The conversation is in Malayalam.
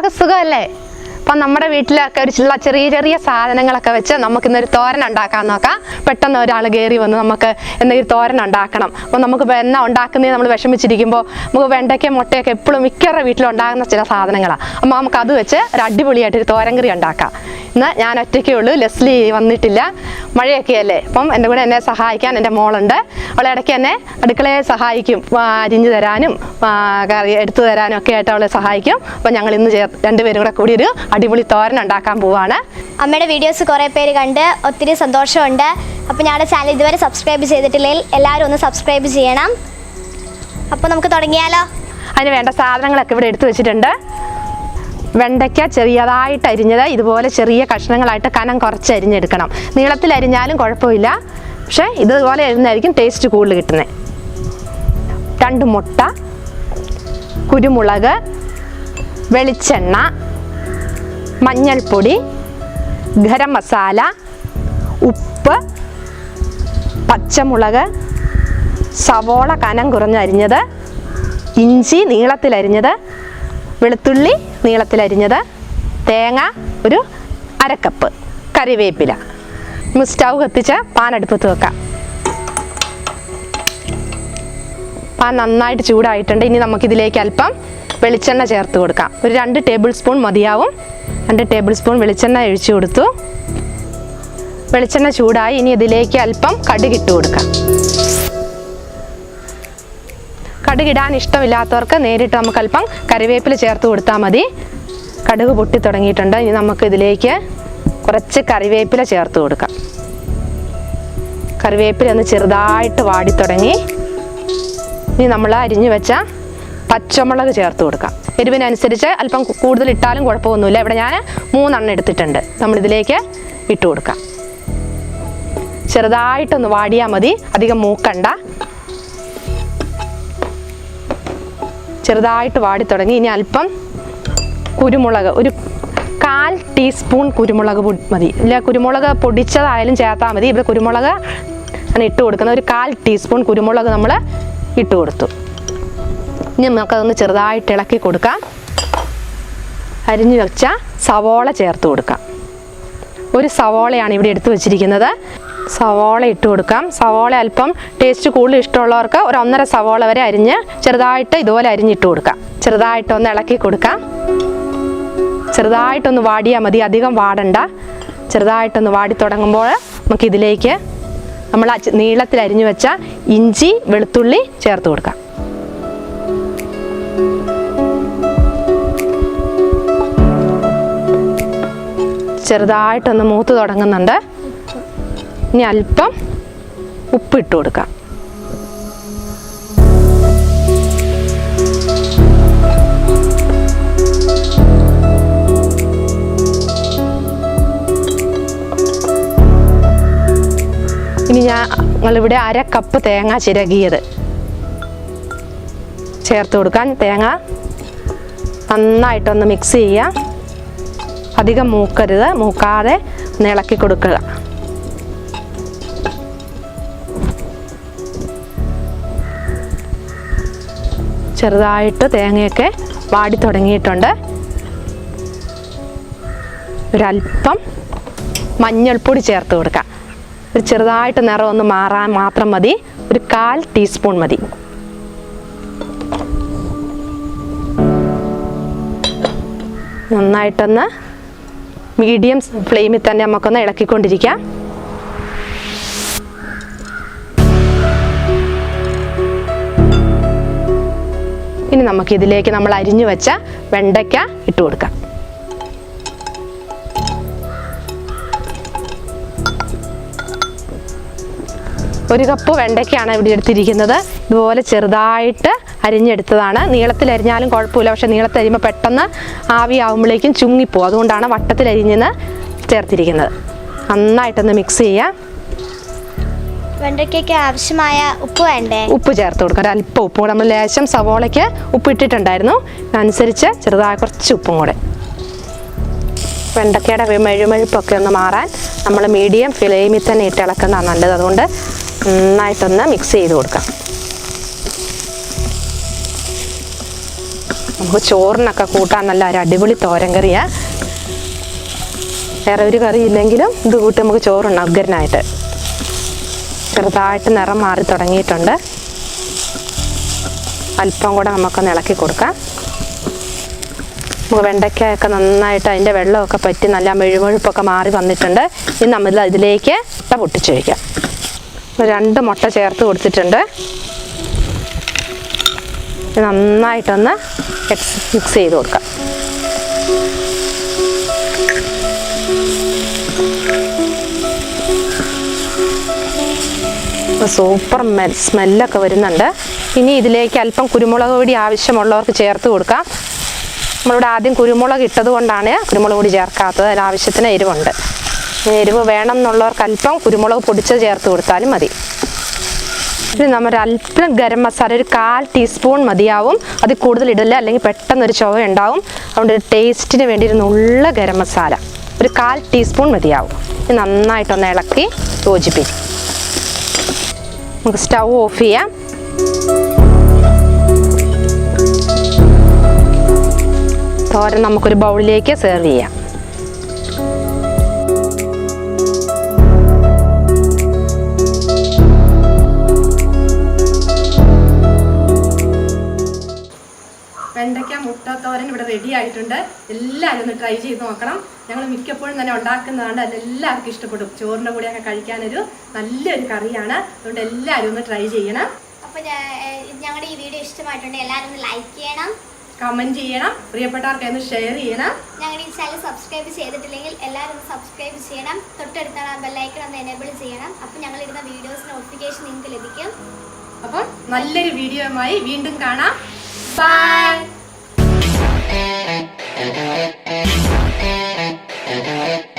എല്ലാവർക്കും സുഖമല്ലേ? അപ്പം നമ്മുടെ വീട്ടിലൊക്കെ ഒരു ചെറിയ ചെറിയ സാധനങ്ങളൊക്കെ വെച്ച് നമുക്കിന്നൊരു തോരൻ ഉണ്ടാക്കാൻ നോക്കാം. പെട്ടെന്ന് ഒരാൾ കയറി വന്ന് നമുക്ക് എന്തെങ്കിലും തോരൻ ഉണ്ടാക്കണം. അപ്പോൾ നമുക്ക് എന്നാ ഉണ്ടാക്കുന്നത് നമ്മൾ വിഷമിച്ചിരിക്കുമ്പോൾ നമുക്ക് വെണ്ടയ്ക്ക മുട്ടയൊക്കെ എപ്പോഴും മിക്കവരുടെ വീട്ടിലുണ്ടാകുന്ന ചില സാധനങ്ങളാണ്. അപ്പോൾ നമുക്ക് അത് വെച്ച് ഒരു അടിപൊളിയായിട്ടൊരു തോരൻ കറി ഉണ്ടാക്കാം. ഇന്ന് ഞാൻ ഒറ്റയ്ക്കേ ഉള്ളൂ, ലെസ്ലി വന്നിട്ടില്ല, മഴയൊക്കെ അല്ലേ. അപ്പം എൻ്റെ കൂടെ എന്നെ സഹായിക്കാൻ എൻ്റെ മോളുണ്ട്. അവളെ ഇടയ്ക്ക് എന്നെ അടുക്കളയെ സഹായിക്കും, അരിഞ്ഞു തരാനും കറി എടുത്തു തരാനും ഒക്കെ ആയിട്ട് അവളെ സഹായിക്കും. അപ്പം ഞങ്ങൾ ഇന്ന് രണ്ടുപേരും കൂടെ കൂടി ഒരു അടിപൊളി തോരൻ ഉണ്ടാക്കാൻ പോവാണ്. അമ്മയുടെ വീഡിയോസ് കുറേ പേര് കണ്ട് ഒത്തിരി സന്തോഷമുണ്ട്. അപ്പോൾ ഞങ്ങളുടെ ചാനൽ ഇതുവരെ സബ്സ്ക്രൈബ് ചെയ്തിട്ടില്ലെങ്കിൽ എല്ലാവരും ഒന്ന് സബ്സ്ക്രൈബ് ചെയ്യണം. അപ്പോൾ നമുക്ക് തുടങ്ങിയാലോ? അതിന് വേണ്ട സാധനങ്ങളൊക്കെ ഇവിടെ എടുത്തു വെച്ചിട്ടുണ്ട്. വെണ്ടയ്ക്ക ചെറിയതായിട്ട് അരിഞ്ഞത്, ഇതുപോലെ ചെറിയ കഷ്ണങ്ങളായിട്ട് കനം കുറച്ച് അരിഞ്ഞെടുക്കണം. നീളത്തിൽ അരിഞ്ഞാലും കുഴപ്പമില്ല, പക്ഷേ ഇതുപോലെ അരിഞ്ഞായിരിക്കും ടേസ്റ്റ് കൂടുതൽ കിട്ടുന്നത്. 2 മുട്ട, കുരുമുളക്, വെളിച്ചെണ്ണ, മഞ്ഞൾപ്പൊടി, ഗരം മസാല, ഉപ്പ്, പച്ചമുളക്, സവോള കനം കുറഞ്ഞരിഞ്ഞത്, ഇഞ്ചി നീളത്തിലരിഞ്ഞത്, വെളുത്തുള്ളി നീളത്തിലരിഞ്ഞത്, തേങ്ങ ഒരു 1/2 കപ്പ്, കറിവേപ്പില. സ്റ്റൗ കത്തിച്ച് പാൻ അടുപ്പത്ത് വെക്കാം. പാൻ നന്നായിട്ട് ചൂടായിട്ടുണ്ട്. ഇനി നമുക്കിതിലേക്ക് അല്പം വെളിച്ചെണ്ണ ചേർത്ത് കൊടുക്കാം. ഒരു 2 ടേബിൾ സ്പൂൺ മതിയാവും. 2 ടേബിൾ സ്പൂൺ വെളിച്ചെണ്ണ ഒഴിച്ചു കൊടുത്തു. വെളിച്ചെണ്ണ ചൂടായി. ഇനി ഇതിലേക്ക് അല്പം കടുകിട്ട് കൊടുക്കാം. കടുകിടാൻ ഇഷ്ടമില്ലാത്തവർക്ക് നേരിട്ട് നമുക്ക് അല്പം കറിവേപ്പില ചേർത്ത് കൊടുത്താൽ മതി. കടുക് പൊട്ടി തുടങ്ങിയിട്ടുണ്ട്. ഇനി നമുക്ക് ഇതിലേക്ക് കുറച്ച് കറിവേപ്പില ചേർത്ത് കൊടുക്കാം. കറിവേപ്പില ഒന്ന് ചെറുതായിട്ട് വാടി തുടങ്ങി. ഇനി നമ്മൾ അരിഞ്ഞു വെച്ച പച്ചമുളക് ചേർത്ത് കൊടുക്കാം. എരിവിനനുസരിച്ച് അല്പം കൂടുതൽ ഇട്ടാലും കുഴപ്പമൊന്നുമില്ല. ഇവിടെ ഞാൻ 3 എണ്ണം എടുത്തിട്ടുണ്ട്. നമ്മളിതിലേക്ക് ഇട്ട് കൊടുക്കാം. ചെറുതായിട്ടൊന്ന് വാടിയാൽ മതി, അധികം മൂക്കണ്ട. ചെറുതായിട്ട് വാടി തുടങ്ങി. ഇനി അല്പം കുരുമുളക്, ഒരു 1/4 ടീസ്പൂൺ കുരുമുളക് മതി. ഇല്ല, കുരുമുളക് പൊടിച്ചതായാലും ചേർത്താൽ മതി. ഇവിടെ കുരുമുളക് ആണ് ഇട്ട് കൊടുക്കുന്നത്. ഒരു 1/4 ടീസ്പൂൺ കുരുമുളക് നമ്മൾ ഇട്ട് കൊടുത്തു. ഇനി നമുക്കതൊന്ന് ചെറുതായിട്ട് ഇളക്കി കൊടുക്കാം. അരിഞ്ഞു വെച്ച സവോള ചേർത്ത് കൊടുക്കാം. ഒരു സവോളയാണ് ഇവിടെ എടുത്ത് വെച്ചിരിക്കുന്നത്. സവോള ഇട്ട് കൊടുക്കാം. സവോള അല്പം ടേസ്റ്റ് കൂടുതൽ ഇഷ്ടമുള്ളവർക്ക് ഒരു 1.5 സവോള വരെ അരിഞ്ഞ് ചെറുതായിട്ട് ഇതുപോലെ അരിഞ്ഞിട്ട് കൊടുക്കാം. ചെറുതായിട്ടൊന്ന് ഇളക്കി കൊടുക്കാം. ചെറുതായിട്ടൊന്ന് വാടിയാൽ മതി, അധികം വാടണ്ട. ചെറുതായിട്ടൊന്ന് വാടി തുടങ്ങുമ്പോൾ നമുക്കിതിലേക്ക് നമ്മൾ നീളത്തിൽ അരിഞ്ഞു വെച്ച ഇഞ്ചി വെളുത്തുള്ളി ചേർത്ത് കൊടുക്കാം. ചെറുതായിട്ടൊന്ന് മൂത്ത് തുടങ്ങുന്നുണ്ട്. ഇനി അല്പം ഉപ്പിട്ട് കൊടുക്കാം. ഇനി ഞങ്ങളിവിടെ 1/2 കപ്പ് തേങ്ങ ചിരകിയത് ചേർത്ത് കൊടുക്കാൻ. തേങ്ങ നന്നായിട്ടൊന്ന് മിക്സ് ചെയ്യാം. അധികം മൂക്കരുത്, മൂക്കാതെ ഒന്ന് ഇളക്കി കൊടുക്കുക. ചെറുതായിട്ട് തേങ്ങയൊക്കെ വാടി തുടങ്ങിയിട്ടുണ്ട്. ഒരല്പം മഞ്ഞൾപ്പൊടി ചേർത്ത് കൊടുക്കാം. ഒരു ചെറുതായിട്ട് നിറം ഒന്ന് മാറാൻ മാത്രം മതി. ഒരു 1/4 ടീസ്പൂൺ മതി. നന്നായിട്ടൊന്ന് മീഡിയം ഫ്ലെയിമിൽ തന്നെ നമുക്കൊന്ന് ഇളക്കിക്കൊണ്ടിരിക്കാം. ഇനി നമുക്കിതിലേക്ക് നമ്മൾ അരിഞ്ഞു വെച്ച വെണ്ടയ്ക്ക ഇട്ട് കൊടുക്കാം. ഒരു കപ്പ് വെണ്ടയ്ക്കാണ് ഇവിടെ എടുത്തിരിക്കുന്നത്. ഇതുപോലെ ചെറുതായിട്ട് അരിഞ്ഞെടുത്തതാണ്. നീളത്തിൽ അരിഞ്ഞാലും കുഴപ്പമില്ല, പക്ഷേ നീളത്തിൽ അരിയുമ്പോൾ പെട്ടെന്ന് ആവിയാവുമ്പോഴേക്കും ചുങ്ങിപ്പോവും. അതുകൊണ്ടാണ് വട്ടത്തിൽ അരിഞ്ഞെന്ന് ചേർത്തിരിക്കുന്നത്. നന്നായിട്ടൊന്ന് മിക്സ് ചെയ്യാം. വെണ്ടയ്ക്കയ്ക്ക് ആവശ്യമായ ഉപ്പ് വേണ്ടേ? ഉപ്പ് ചേർത്ത് കൊടുക്കാം. ഒരല്പം ഉപ്പും കൂടെ. നമ്മൾ ലേശം സവോളയ്ക്ക് ഉപ്പ് ഇട്ടിട്ടുണ്ടായിരുന്നു, അതനുസരിച്ച് ചെറുതായ കുറച്ച് ഉപ്പും കൂടെ. വെണ്ടയ്ക്കയുടെ മെഴുമെഴുപ്പൊക്കെ ഒന്ന് മാറാൻ നമ്മൾ മീഡിയം ഫ്ലെയിമിൽ തന്നെ ഇട്ട് ഇളക്കുന്നതാണ് നല്ലത്. അതുകൊണ്ട് നന്നായിട്ടൊന്ന് മിക്സ് ചെയ്ത് കൊടുക്കാം. നമുക്ക് ചോറിനൊക്കെ കൂട്ടാൻ നല്ല ഒരു അടിപൊളി തോരൻ കറിയാണ്. വേറെ ഒരു കറി ഇല്ലെങ്കിലും ഇത് കൂട്ടി നമുക്ക് ചോറുണ്ട് ഉഗ്രനായിട്ട്. ചെറുതായിട്ട് നിറം മാറി തുടങ്ങിയിട്ടുണ്ട്. അല്പം കൂടെ നമുക്കൊന്ന് ഇളക്കി കൊടുക്കാം. നമുക്ക് വെണ്ടയ്ക്കായൊക്കെ നന്നായിട്ട് അതിൻ്റെ വെള്ളമൊക്കെ പറ്റി നല്ല മെഴുമെഴുപ്പൊക്കെ മാറി വന്നിട്ടുണ്ട്. ഇനി നമ്മൾ ഇതിലേക്ക് മുട്ട പൊട്ടിച്ച് വയ്ക്കാം. 2 മുട്ട ചേർത്ത് കൊടുത്തിട്ടുണ്ട്. നന്നായിട്ടൊന്ന് മിക്സ് ചെയ്ത് കൊടുക്കാം. സൂപ്പർ സ്മെല്ലൊക്കെ വരുന്നുണ്ട്. ഇനി ഇതിലേക്ക് അല്പം കുരുമുളക് പൊടി ആവശ്യമുള്ളവർക്ക് ചേർത്ത് കൊടുക്കാം. നമ്മളിവിടെ ആദ്യം കുരുമുളക് ഇട്ടത് കൊണ്ടാണ് കുരുമുളക് പൊടി ചേർക്കാത്തത്. അതിനാവശ്യത്തിന് എരിവുണ്ട്. എരിവ് വേണം എന്നുള്ളവർക്ക് അല്പം കുരുമുളക് പൊടിച്ച് ചേർത്ത് കൊടുത്താലും മതി. ഇനി നമ്മൾ അല്പം ഗരം മസാല ഒരു 1/4 ടീസ്പൂൺ മതിയാവും. അതിൽ കൂടുതൽ ഇടില്ല, അല്ലെങ്കിൽ പെട്ടെന്നൊരു ചുവ ഉണ്ടാവും. അതുകൊണ്ട് ടേസ്റ്റിന് വേണ്ടി ഒരു നുള്ള ഗരം മസാല ഒരു 1/4 ടീസ്പൂൺ മതിയാവും. ഇത് നന്നായിട്ടൊന്ന് ഇളക്കി യോജിപ്പിക്കും. നമുക്ക് സ്റ്റൗ ഓഫ് ചെയ്യാം. തോരൻ നമുക്കൊരു ബൗളിലേക്ക് സെർവ് ചെയ്യാം. വെണ്ടയ്ക്ക മുട്ട തോരൻ ഇവിടെ റെഡി ആയിട്ടുണ്ട്. എല്ലാവരും ഒന്ന് ട്രൈ ചെയ്ത് നോക്കണം. ഞങ്ങൾ മിക്കപ്പോഴും തന്നെ ഉണ്ടാക്കുന്നതാണ്. അതെല്ലാവർക്കും ഇഷ്ടപ്പെടും. ചോറിൻ്റെ കൂടെയൊക്കെ കഴിക്കാനൊരു നല്ലൊരു കറിയാണ്. അതുകൊണ്ട് എല്ലാവരും ഒന്ന് ട്രൈ ചെയ്യണം. അപ്പോൾ ഞങ്ങളുടെ ഈ വീഡിയോ ഇഷ്ടമായിട്ടുണ്ട്. എല്ലാവരും ഒന്ന് ലൈക്ക് ചെയ്യണം, കമൻറ്റ് ചെയ്യണം, പ്രിയപ്പെട്ടവർക്ക് ഒന്ന് ഷെയർ ചെയ്യണം. ഞങ്ങളുടെ ഈ ചാനൽ സബ്സ്ക്രൈബ് ചെയ്തിട്ടില്ലെങ്കിൽ എല്ലാവരും ഒന്ന് സബ്സ്ക്രൈബ് ചെയ്യണം. തൊട്ടടുത്താണ് ബെല്ലൈക്കൺ ഒന്ന് എനേബിൾ ചെയ്യണം. അപ്പോൾ ഞങ്ങളിടുന്ന വീഡിയോസ് നോട്ടിഫിക്കേഷൻ നിങ്ങൾക്ക് ലഭിക്കും. അപ്പം നല്ലൊരു വീഡിയോയുമായി വീണ്ടും കാണാം. ബൈ.